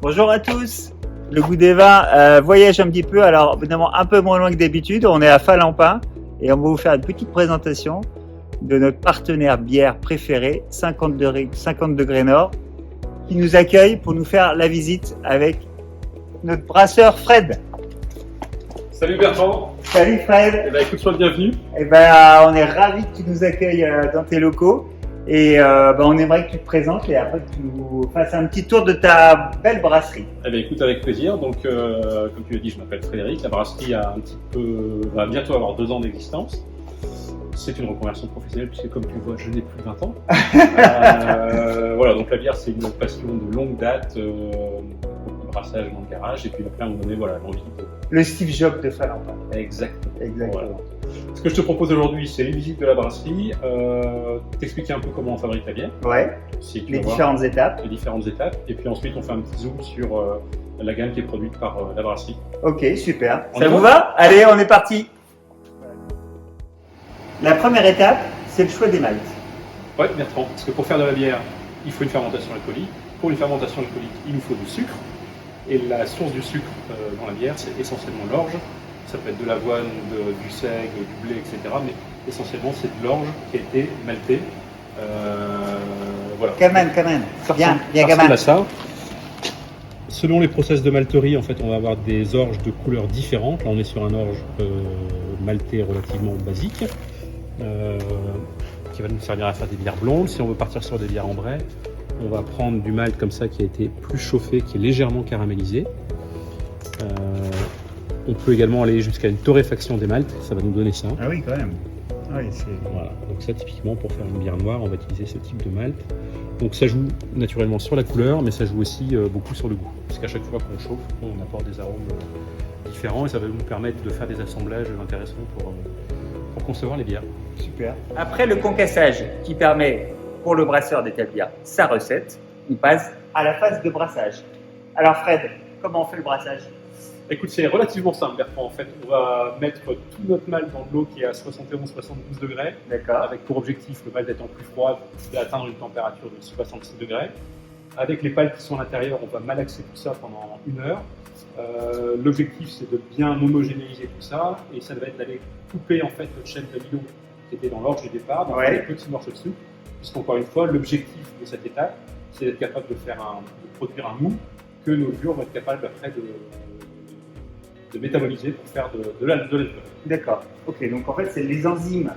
Bonjour à tous. Le goût des vins voyage un petit peu, alors évidemment un peu moins loin que d'habitude. On est à Falampin et on va vous faire une petite présentation de notre partenaire bière préféré, 50 degrés Nord, qui nous accueille pour nous faire la visite avec notre brasseur Fred. Salut Bertrand. Salut Fred. Eh ben, écoute, sois le bienvenu. Eh ben, on est ravis que tu nous accueilles dans tes locaux et on aimerait que tu te présentes et après que tu nous fasses un petit tour de ta belle brasserie. Eh ben, écoute, avec plaisir. Donc, comme tu l'as dit, je m'appelle Frédéric. La brasserie va bientôt avoir 2 ans d'existence. C'est une reconversion professionnelle puisque, comme tu le vois, je n'ai plus 20 ans. Voilà, donc la bière, c'est une passion de longue date, beaucoup de brassage dans le garage et puis après, à un moment donné, voilà, l'envie de... Le Steve Jobs de Falampin. Exactement. Exactement. Voilà. Ce que je te propose aujourd'hui, c'est une visite de la brasserie, t'expliquer un peu comment on fabrique la bière. Ouais. Si tu Les vas voir différentes étapes. les différentes étapes, et puis ensuite on fait un petit zoom sur la gamme qui est produite par la brasserie. Ok, super. On Ça y vous va va? Allez, on est parti. La première étape, c'est le choix des maltes. Ouais, Bertrand, parce que pour faire de la bière, il faut une fermentation alcoolique. Pour une fermentation alcoolique, il nous faut du sucre. Et la source du sucre dans la bière, c'est essentiellement l'orge. Ça peut être de l'avoine, du seigle, du blé, etc. Mais essentiellement, c'est de l'orge qui a été maltée. Voilà. Quand même. Ça Bien, ressemble- bien ça quand ressemble même. à ça. Selon les process de malterie, en fait, on va avoir des orges de couleurs différentes. Là, on est sur un orge maltais relativement basique, qui va nous servir à faire des bières blondes. Si on veut partir sur des bières ambrées, on va prendre du malt comme ça qui a été plus chauffé, qui est légèrement caramélisé. On peut également aller jusqu'à une torréfaction des maltes, ça va nous donner ça. Ah oui, quand même. Oui, c'est... Voilà. Donc ça, typiquement, pour faire une bière noire, on va utiliser ce type de malt. Donc ça joue naturellement sur la couleur, mais ça joue aussi beaucoup sur le goût. Parce qu'à chaque fois qu'on chauffe, on apporte des arômes différents et ça va nous permettre de faire des assemblages intéressants pour concevoir les bières. Super. Après le concassage qui permet pour le brasseur d'établir sa recette, on passe à la phase de brassage. Alors Fred, comment on fait le brassage? Écoute, c'est relativement simple, Bertrand. En fait, on va mettre tout notre malt dans de l'eau qui est à 71-72 degrés, D'accord. avec pour objectif, le malt étant plus froid, d'atteindre une température de 66 degrés. Avec les pales qui sont à l'intérieur, on va malaxer tout ça pendant 1 heure. L'objectif, c'est de bien homogénéiser tout ça, et ça va être d'aller couper en fait notre chaîne d'amidon qui était dans l'orge du départ, dans des petits morceaux de sucre, puisqu'encore une fois, l'objectif de cette étape, c'est d'être capable de produire un mou que nos levures vont être capables après de métaboliser pour faire de l'alcool. D'accord. Ok, donc en fait, c'est les enzymes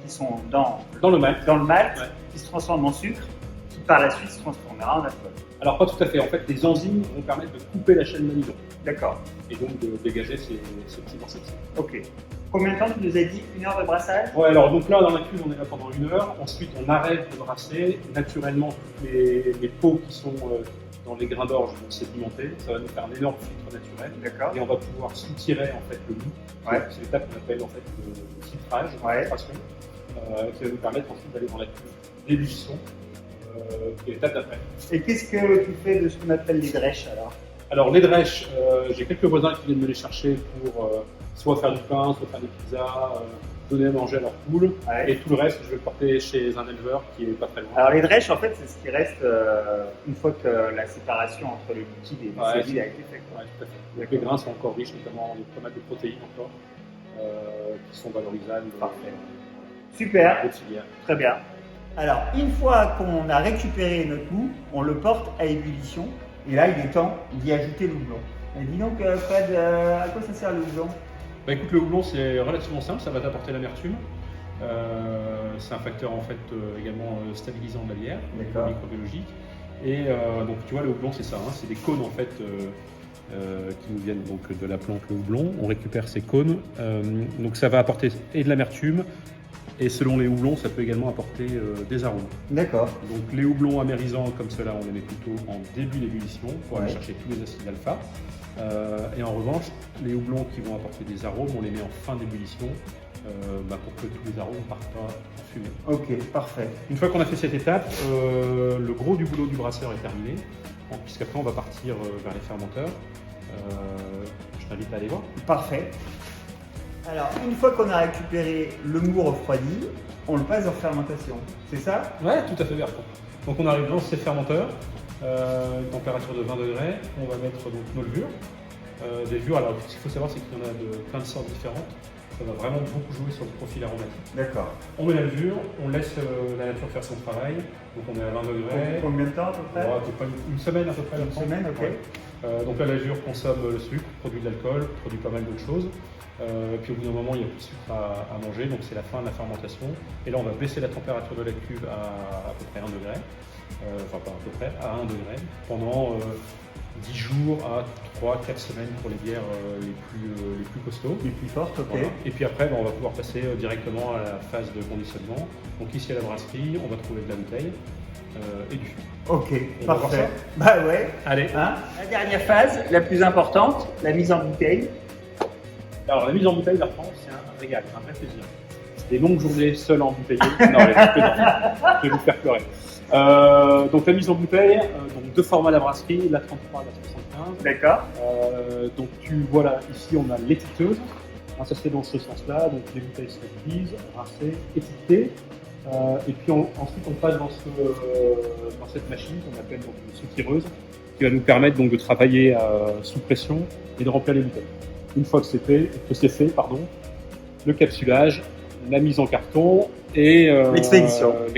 qui sont dans le malt, ouais, qui se transforment en sucre, qui par la suite se transformera en alcool. Alors pas tout à fait. En fait, les enzymes vont permettre de couper la chaîne d'amidon. D'accord. Et donc de dégager ces petits morceaux de sucre. Ok. Combien de temps tu nous as dit? 1 heure de brassage? Ouais, alors donc là, dans la cuve, on est là pendant 1 heure. Ensuite, on arrête de brasser. Naturellement, toutes les peaux qui sont dans les grains d'orge vont sédimenter. Ça va nous faire un énorme filtre naturel. D'accord. Et on va pouvoir soutirer en fait le mou. Ouais. C'est l'étape qu'on appelle en fait le filtrage, ouais, filtration, qui va nous permettre ensuite d'aller dans la cuve d'ébullition, qui est l'étape d'après. Et qu'est-ce que tu fais de ce qu'on appelle les drèches alors? Alors les drèches, j'ai quelques voisins qui viennent me les chercher pour soit faire du pain, soit faire des pizzas, donner à manger à leur poule. Ouais. Et tout le reste, je vais le porter chez un éleveur qui est pas très loin. Alors les drèches, en fait, c'est ce qui reste une fois que la séparation entre le liquide et le solide a été faite. Ouais, tout à fait. Donc, les grains sont encore riches, notamment il y a pas mal de protéines encore, qui sont valorisables. Parfait. Super. Quotidien. Très bien. Alors, une fois qu'on a récupéré notre mou, on le porte à ébullition. Et là, il est temps d'y ajouter le houblon. Et dis donc, Fred, à quoi ça sert le houblon? Bah écoute, le houblon c'est relativement simple, ça va t'apporter l'amertume. C'est un facteur en fait également stabilisant de la bière, microbiologique. Et donc tu vois, le houblon c'est ça, hein, c'est des cônes en fait qui nous viennent donc de la plante le houblon. On récupère ces cônes, donc ça va apporter et de l'amertume. Et selon les houblons, ça peut également apporter des arômes. D'accord. Donc les houblons amérisants comme cela, on les met plutôt en début d'ébullition pour aller chercher tous les acides alpha. Et en revanche, les houblons qui vont apporter des arômes, on les met en fin d'ébullition pour que tous les arômes partent pas en fumée. Ok, parfait. Une fois qu'on a fait cette étape, le gros du boulot du brasseur est terminé, puisqu'après on va partir vers les fermenteurs. Je t'invite à aller voir. Parfait. Alors, une fois qu'on a récupéré le mou refroidi, on le passe en fermentation, c'est ça? Ouais, tout à fait, Bertrand. Donc on arrive dans ces fermenteurs. une température de 20 degrés. On va mettre donc nos levures. Des levures, alors ce qu'il faut savoir, c'est qu'il y en a de plein de sortes différentes. Ça va vraiment beaucoup jouer sur le profil aromatique. D'accord. On met la levure, on laisse la nature faire son travail. Donc on est à 20 degrés. Combien de temps à peu près? À peu près une semaine à peu près. Une semaine, ok. Ouais. Donc la levure consomme le sucre, produit de l'alcool, produit pas mal d'autres choses. Puis au bout d'un moment, il n'y a plus de sucre à manger, donc c'est la fin de la fermentation. Et là, on va baisser la température de la cuve à peu près 1 degré. Enfin, pas à peu près, à 1 degré, pendant 10 jours à 3-4 semaines pour les bières les plus costauds. Les plus fortes, ok. Voilà. Et puis après, on va pouvoir passer directement à la phase de conditionnement. Donc ici à la brasserie, on va trouver de la bouteille et du fût. Ok, On va voir parfait. ça. Bah ouais. Allez. Hein, la dernière phase, la plus importante, la mise en bouteille. Alors la mise en bouteille, Bertrand, c'est un régal, un vrai plaisir. Des longues journées seules en bouteille. Non, je vais vous faire pleurer. Donc la mise en bouteille, donc deux formats la brasserie, la 33 et la 75. D'accord. Donc tu vois là, ici on a l'étiqueteuse. Ça c'est dans ce sens-là, donc les bouteilles sont prises, rincées, étiquetées. Et puis ensuite on passe dans cette machine qu'on appelle donc une soutireuse, qui va nous permettre donc de travailler sous pression et de remplir les bouteilles. Une fois que c'est fait, le capsulage, la mise en carton et l'expédition. La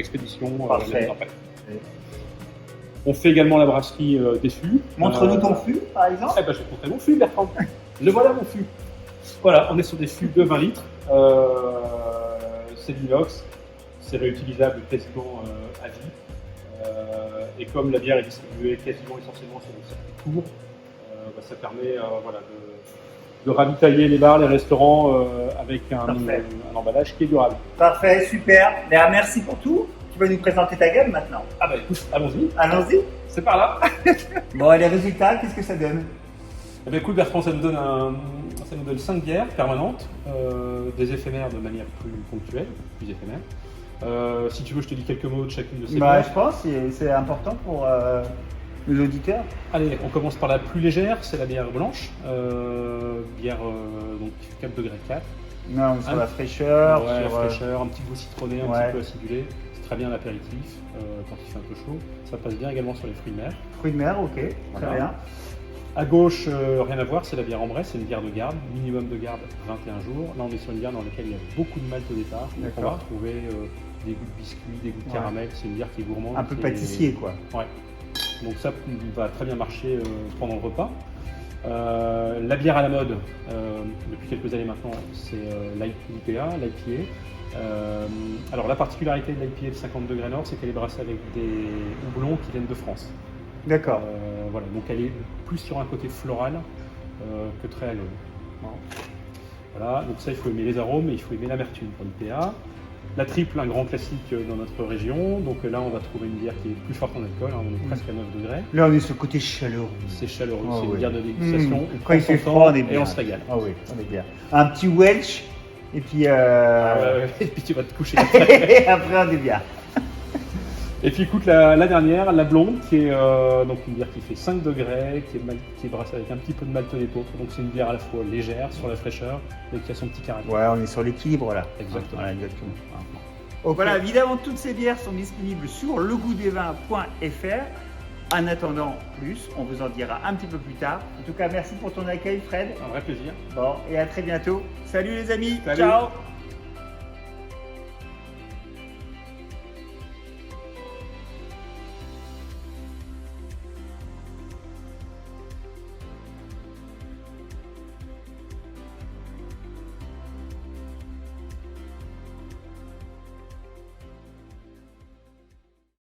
mise en palette. On fait également la brasserie des fûts. Montre-nous ton fût, par exemple. Je vais te montrer mon fût, Bertrand. Le voilà mon fût. Voilà, on est sur des fûts de 20 litres. C'est de l'inox, c'est réutilisable quasiment à vie. Et comme la bière est distribuée quasiment essentiellement sur des circuits courts, ça permet de ravitailler les bars, les restaurants avec un emballage qui est durable. Parfait, super. Merci pour tout. Tu vas nous présenter ta gamme maintenant. Ah bah écoute, allons-y. Allons-y. C'est par là. Bon, et les résultats, qu'est-ce que ça donne? Eh bien, écoute Bertrand, ça nous donne 5 bières permanentes, des éphémères de manière plus ponctuelle, plus éphémère. Si tu veux, je te dis quelques mots de chacune de ces bières. Je pense que c'est important pour nos auditeurs. Allez, on commence par la plus légère, c'est la bière blanche, bière donc, qui fait 4 degrés 4. Non, sur la fraîcheur. Ouais, sur, la fraîcheur, un petit goût citronné, un petit peu acidulé. C'est très bien l'apéritif quand il fait un peu chaud. Ça passe bien également sur les fruits de mer. Fruits de mer, ok, voilà. Très bien. À gauche, rien à voir, c'est la bière ambrée, c'est une bière de garde, minimum de garde 21 jours. Là, on est sur une bière dans laquelle il y a beaucoup de malt au départ. Donc on va retrouver des goûts de biscuits, des goûts de caramel. C'est une bière qui est gourmande. Un peu pâtissier, quoi. Ouais. Donc ça va très bien marcher pendant le repas. La bière à la mode, depuis quelques années maintenant, c'est l'IPA. Alors la particularité de l'IPA de 50 degrés nord, c'est qu'elle est brassée avec des houblons qui viennent de France. D'accord. Voilà, donc elle est plus sur un côté floral que très agrume. Voilà, donc ça il faut aimer les arômes et il faut aimer l'amertume pour l'IPA. La triple, un grand classique dans notre région. Donc là, on va trouver une bière qui est plus forte en alcool. On est presque à 9 degrés. Là, on est sur le côté chaleureux. C'est chaleureux, c'est une bière de dégustation. Quand il fait froid, on est bien. Et on se régale. Ah oui, on est bien. Un petit Welsh, et puis... Et puis tu vas te coucher après. Après, on est bien. Et puis écoute, la dernière, la blonde, qui est donc une bière qui fait 5 degrés, qui est brassée avec un petit peu de malt d'épeautre. Donc c'est une bière à la fois légère sur la fraîcheur et qui a son petit caractère. Ouais, on est sur l'équilibre là. Exactement. Voilà, exactement. Okay. Voilà, évidemment, toutes ces bières sont disponibles sur legoûtdesvins.fr. En attendant plus, on vous en dira un petit peu plus tard. En tout cas, merci pour ton accueil, Fred. Un vrai plaisir. Bon, et à très bientôt. Salut les amis. Salut. Ciao.